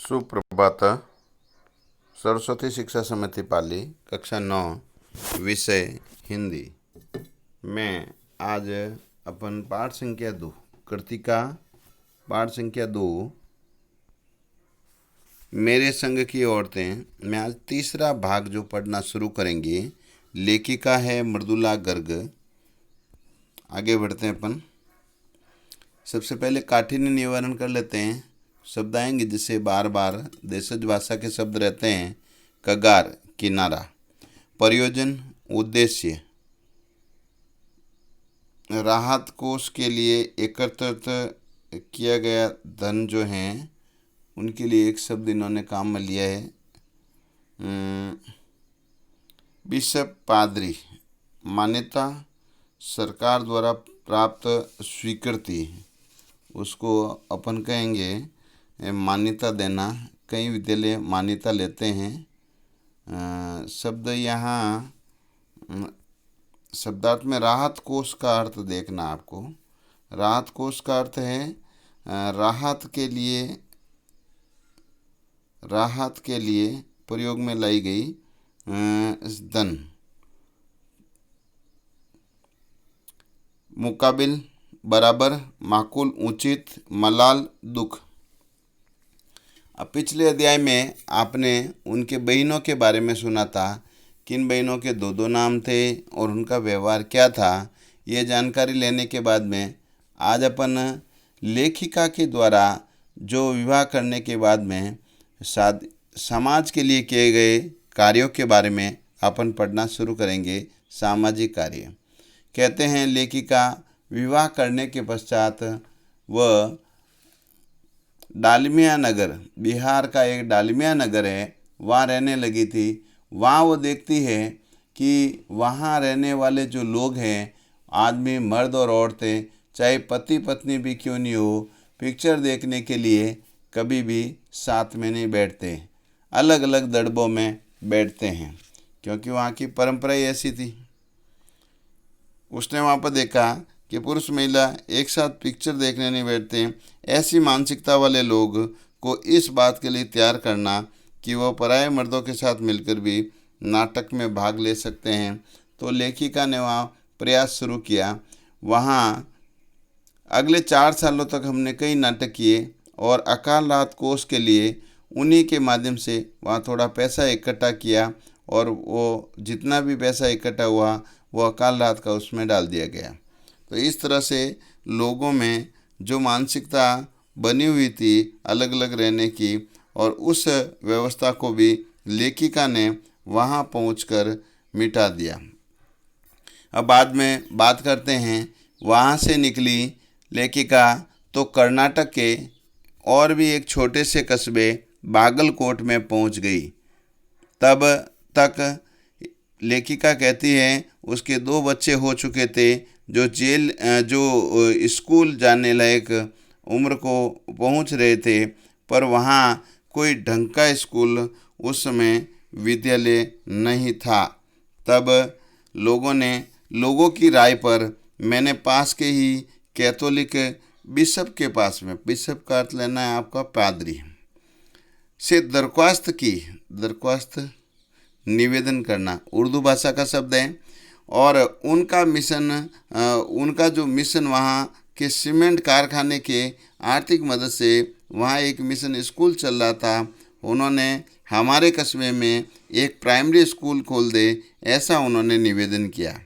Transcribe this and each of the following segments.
सुप्रभात। सरस्वती शिक्षा समिति पाली कक्षा 9 विषय हिंदी में आज अपन पाठ संख्या 2 कृतिका पाठ संख्या 2 मेरे संग की औरतें में आज तीसरा भाग जो पढ़ना शुरू करेंगे। लेखिका है मृदुला गर्ग। आगे बढ़ते हैं अपन। सबसे पहले काठिन्य निवारण कर लेते हैं। शब्द आएंगे जिसे बार बार देशज भाषा के शब्द रहते हैं। कगार किनारा, प्रयोजन उद्देश्य, राहत कोष के लिए एकत्रित किया गया धन जो है उनके लिए एक शब्द इन्होंने काम में लिया है। बिशप पादरी, मान्यता, सरकार द्वारा प्राप्त स्वीकृति, उसको अपन कहेंगे मान्यता देना। कई विद्यालय मान्यता लेते हैं। शब्द यहाँ शब्दार्थ में राहत कोष का अर्थ देखना आपको। राहत कोष का अर्थ है राहत के लिए प्रयोग में लाई गई धन। मुकाबिल, बराबर, माकुल, उचित, मलाल, दुख। अब पिछले अध्याय में आपने उनके बहनों के बारे में सुना था। किन बहनों के दो दो नाम थे और उनका व्यवहार क्या था, ये जानकारी लेने के बाद में आज अपन लेखिका के द्वारा जो विवाह करने के बाद में समाज के लिए किए गए कार्यों के बारे में अपन पढ़ना शुरू करेंगे। सामाजिक कार्य। कहते हैं लेखिका विवाह करने के पश्चात वह डालमिया नगर, बिहार का एक डालमिया नगर है, वहाँ रहने लगी थी। वहाँ वो देखती है कि वहाँ रहने वाले जो लोग हैं, आदमी, मर्द और औरतें, चाहे पति पत्नी भी क्यों नहीं हो, पिक्चर देखने के लिए कभी भी साथ में नहीं बैठते, अलग अलग दड़बों में बैठते हैं, क्योंकि वहाँ की परंपरा ही ऐसी थी। उसने वहाँ पर देखा कि पुरुष महिला एक साथ पिक्चर देखने नहीं बैठते। ऐसी मानसिकता वाले लोग को इस बात के लिए तैयार करना कि वह पराये मर्दों के साथ मिलकर भी नाटक में भाग ले सकते हैं। तो लेखिका ने वहाँ प्रयास शुरू किया। वहाँ अगले 4 सालों तक हमने कई नाटक किए और अकाल राहत कोष के लिए उन्हीं के माध्यम से वहाँ थोड़ा पैसा इकट्ठा किया और वो जितना भी पैसा इकट्ठा हुआ वो अकाल राहत का उसमें डाल दिया गया। तो इस तरह से लोगों में जो मानसिकता बनी हुई थी अलग अलग रहने की, और उस व्यवस्था को भी लेखिका ने वहाँ पहुंचकर मिटा दिया। अब बाद में बात करते हैं। वहाँ से निकली लेखिका तो कर्नाटक के और भी एक छोटे से कस्बे बागलकोट में पहुंच गई। तब तक लेखिका कहती है उसके 2 बच्चे हो चुके थे जो स्कूल जाने लायक उम्र को पहुंच रहे थे, पर वहाँ कोई ढंग का स्कूल उस समय विद्यालय नहीं था। तब लोगों की राय पर मैंने पास के ही कैथोलिक बिशप के पास में, बिशप का अर्थ लेना है आपका पादरी, से दरख्वास्त निवेदन करना, उर्दू भाषा का शब्द है। और उनका जो मिशन वहाँ के सीमेंट कारखाने के आर्थिक मदद से वहाँ एक मिशन स्कूल चल रहा था। उन्होंने हमारे कस्बे में एक प्राइमरी स्कूल खोल दे, ऐसा उन्होंने निवेदन किया।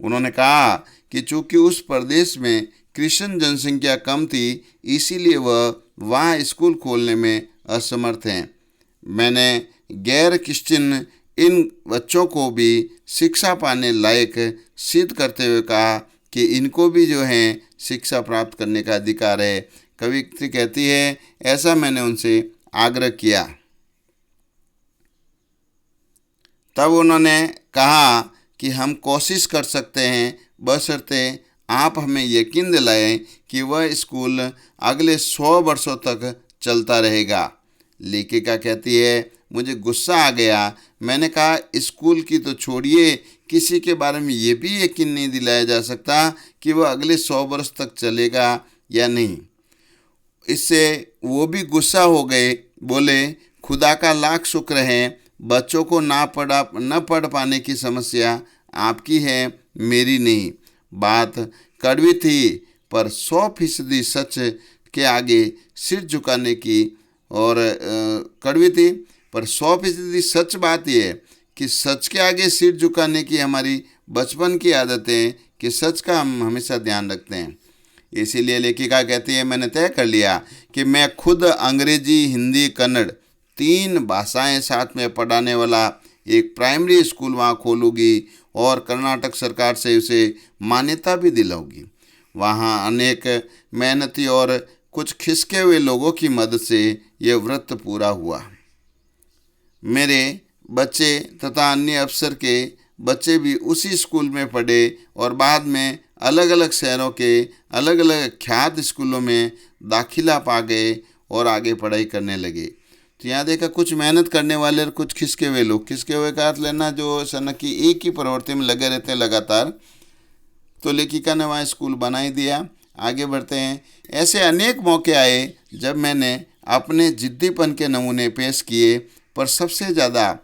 उन्होंने कहा कि चूँकि उस प्रदेश में क्रिश्चियन जनसंख्या कम थी, इसीलिए वह वहाँ स्कूल खोलने में असमर्थ हैं। मैंने गैर क्रिश्चियन इन बच्चों को भी शिक्षा पाने लायक सिद्ध करते हुए कहा कि इनको भी जो है शिक्षा प्राप्त करने का अधिकार है। कवियत्री कहती है ऐसा मैंने उनसे आग्रह किया। तब उन्होंने कहा कि हम कोशिश कर सकते हैं, बशर्ते आप हमें यकीन दिलाएं कि वह स्कूल अगले 100 वर्षों तक चलता रहेगा। लेखिका कहती है मुझे गुस्सा आ गया। मैंने कहा स्कूल की तो छोड़िए, किसी के बारे में ये भी यकीन नहीं दिलाया जा सकता कि वह अगले 100 वर्ष तक चलेगा या नहीं। इससे वो भी गुस्सा हो गए। बोले, खुदा का लाख शुक्र है, बच्चों को न पढ़ पाने की समस्या आपकी है, मेरी नहीं। बात कड़वी थी, पर 100% सच के आगे सिर झुकाने की और कड़वी थी, पर 100% सच बात यह है कि सच के आगे सिर झुकाने की हमारी बचपन की आदत है कि सच का हम हमेशा ध्यान रखते हैं। इसीलिए लेखिका कहती है, मैंने तय कर लिया कि मैं खुद अंग्रेजी, हिंदी, कन्नड़ 3 भाषाएं साथ में पढ़ाने वाला एक प्राइमरी स्कूल वहाँ खोलूँगी और कर्नाटक सरकार से उसे मान्यता भी दिलाऊंगी। वहाँ अनेक मेहनती और कुछ खिसके हुए लोगों की मदद से यह व्रत पूरा हुआ। मेरे बच्चे तथा अन्य अफसर के बच्चे भी उसी स्कूल में पढ़े और बाद में अलग अलग शहरों के अलग अलग ख्यात स्कूलों में दाखिला पा गए और आगे पढ़ाई करने लगे। तो यहाँ देखा, कुछ मेहनत करने वाले और कुछ खिसके हुए लोग। खिसके हुए का अर्थ लेना जो सन की एक ही प्रवृत्ति में लगे रहते हैं लगातार। तो लेखिका ने वहाँ स्कूल बना ही दिया। आगे बढ़ते हैं। ऐसे अनेक मौके आए जब मैंने अपने जिद्दीपन के नमूने पेश किए, पर सबसे ज़्यादा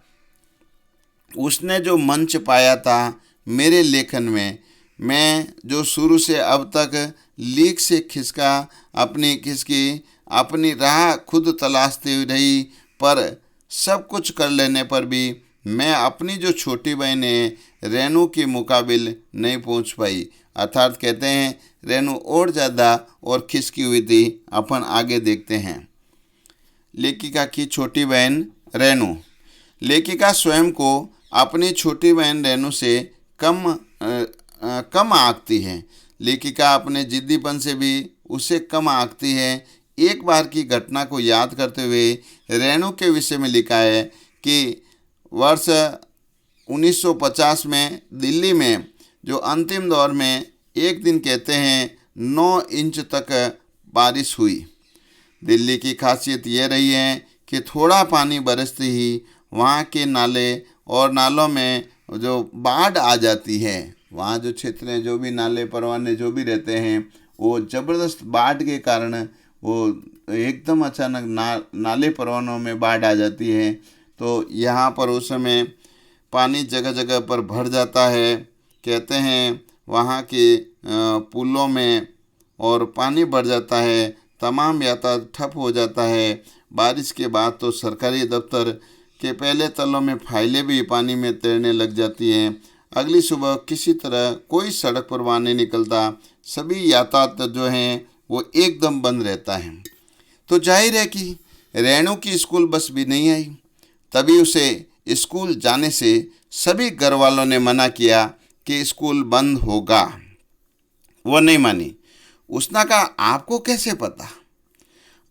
उसने जो मंच पाया था मेरे लेखन में। मैं जो शुरू से अब तक लीक से खिसकी अपनी राह खुद तलाशती हुई रही, पर सब कुछ कर लेने पर भी मैं अपनी जो छोटी बहन है रेनू के मुकाबिल नहीं पहुंच पाई। अर्थात कहते हैं रेनू और ज़्यादा और खिसकी हुई थी। अपन आगे देखते हैं। लेखिका की छोटी बहन रेनू। लेखिका स्वयं को अपनी छोटी बहन रेनू से कम आंकती है। लेखिका अपने जिद्दीपन से भी उसे कम आंकती है। एक बार की घटना को याद करते हुए रेनू के विषय में लिखा है कि वर्ष 1950 में दिल्ली में जो अंतिम दौर में एक दिन कहते हैं 9 इंच तक बारिश हुई। दिल्ली की खासियत ये रही है कि थोड़ा पानी बरसते ही वहाँ के नाले और नालों में जो बाढ़ आ जाती है। वहाँ जो क्षेत्र हैं, जो भी नाले परवाने जो भी रहते हैं, वो ज़बरदस्त बाढ़ के कारण वो एकदम अचानक नाले परवानों में बाढ़ आ जाती है। तो यहाँ पर उस समय पानी जगह जगह पर भर जाता है। कहते हैं वहाँ के पुलों में और पानी भर जाता है, तमाम यातायात ठप हो जाता है। बारिश के बाद तो सरकारी दफ्तर के पहले तलों में फाइलें भी पानी में तैरने लग जाती हैं। अगली सुबह किसी तरह कोई सड़क पर वहाँ नहीं निकलता। सभी यातायात जो हैं वो एकदम बंद रहता है। तो जाहिर है कि रेणु की स्कूल बस भी नहीं आई। तभी उसे स्कूल जाने से सभी घर वालों ने मना किया कि स्कूल बंद होगा। वो नहीं मानी। उसने कहा, आपको कैसे पता?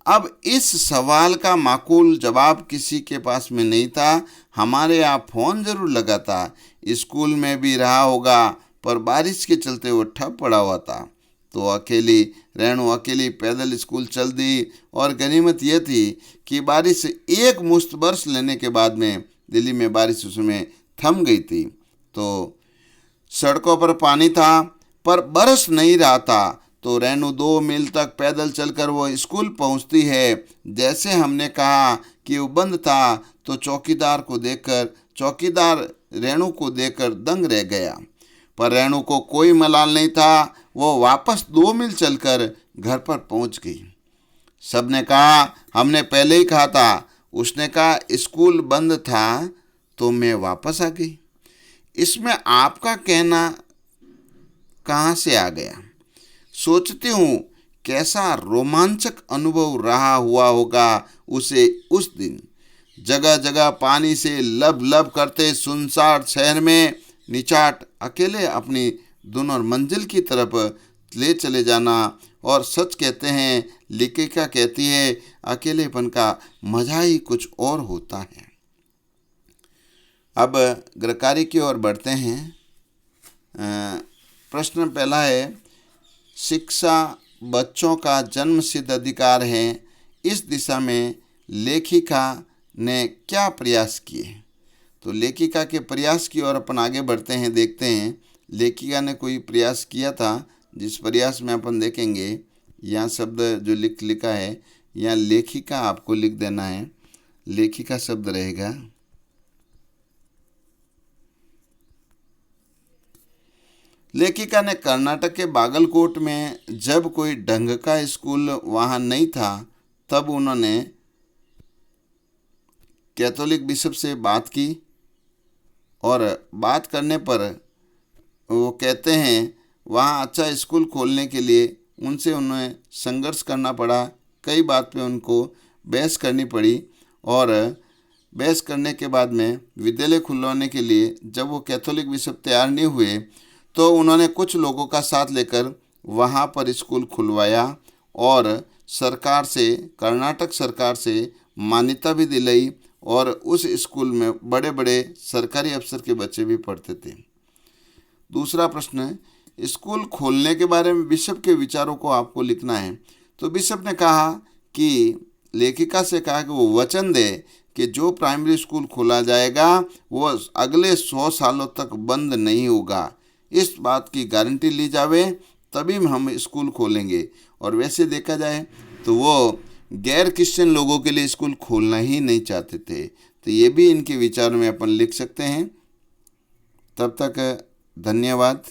अब इस सवाल का माकूल जवाब किसी के पास में नहीं था। हमारे यहाँ फ़ोन ज़रूर लगा था, स्कूल में भी रहा होगा, पर बारिश के चलते वो ठप पड़ा हुआ था। तो रेणु अकेली पैदल स्कूल चल दी। और गनीमत यह थी कि बारिश एक मुश्त बरस लेने के बाद में दिल्ली में बारिश उसमें थम गई थी। तो सड़कों पर पानी था पर बरस नहीं रहा था। तो रेणु 2 मील तक पैदल चलकर वो स्कूल पहुंचती है। जैसे हमने कहा कि वो बंद था, तो चौकीदार रेणु को देखकर दंग रह गया। पर रेणु को कोई मलाल नहीं था। वो वापस 2 मील चलकर घर पर पहुंच गई। सबने कहा, हमने पहले ही कहा था। उसने कहा, स्कूल बंद था तो मैं वापस आ गई। इसमें आपका कहना कहाँ से आ गया? सोचती हूँ कैसा रोमांचक अनुभव रहा हुआ होगा उसे उस दिन। जगह जगह पानी से लब लब करते सुनसान शहर में निचाट अकेले अपनी दोनों मंजिल की तरफ ले चले जाना। और सच कहते हैं, लेखिका कहती है, अकेलेपन का मजा ही कुछ और होता है। अब गृहकार्य की ओर बढ़ते हैं। प्रश्न पहला है, शिक्षा बच्चों का जन्मसिद्ध अधिकार है। इस दिशा में लेखिका ने क्या प्रयास किए? तो लेखिका के प्रयास की ओर अपन आगे बढ़ते हैं, देखते हैं लेखिका ने कोई प्रयास किया था। जिस प्रयास में अपन देखेंगे, यहाँ शब्द जो लिखा है, यहाँ लेखिका आपको लिख देना है। लेखिका शब्द रहेगा लेखिका ने कर्नाटक के बागलकोट में जब कोई ढंग का स्कूल वहाँ नहीं था तब उन्होंने कैथोलिक बिशप से बात की और बात करने पर वो कहते हैं वहाँ अच्छा स्कूल खोलने के लिए उनसे उन्हें संघर्ष करना पड़ा। कई बात पे उनको बहस करनी पड़ी और बहस करने के बाद में विद्यालय खुलवाने के लिए जब वो कैथोलिक बिशप तैयार नहीं हुए तो उन्होंने कुछ लोगों का साथ लेकर वहाँ पर स्कूल खुलवाया और सरकार से, कर्नाटक सरकार से मान्यता भी दिलाई और उस स्कूल में बड़े बड़े सरकारी अफसर के बच्चे भी पढ़ते थे। दूसरा प्रश्न है, स्कूल खोलने के बारे में बिशप के विचारों को आपको लिखना है। तो बिशप ने कहा कि लेखिका से कहा कि वो वचन दे कि जो प्राइमरी स्कूल खोला जाएगा वो अगले 100 सालों तक बंद नहीं होगा। इस बात की गारंटी ली जावे तभी हम स्कूल खोलेंगे। और वैसे देखा जाए तो वो गैर क्रिश्चियन लोगों के लिए स्कूल खोलना ही नहीं चाहते थे। तो ये भी इनके विचार में अपन लिख सकते हैं। तब तक धन्यवाद।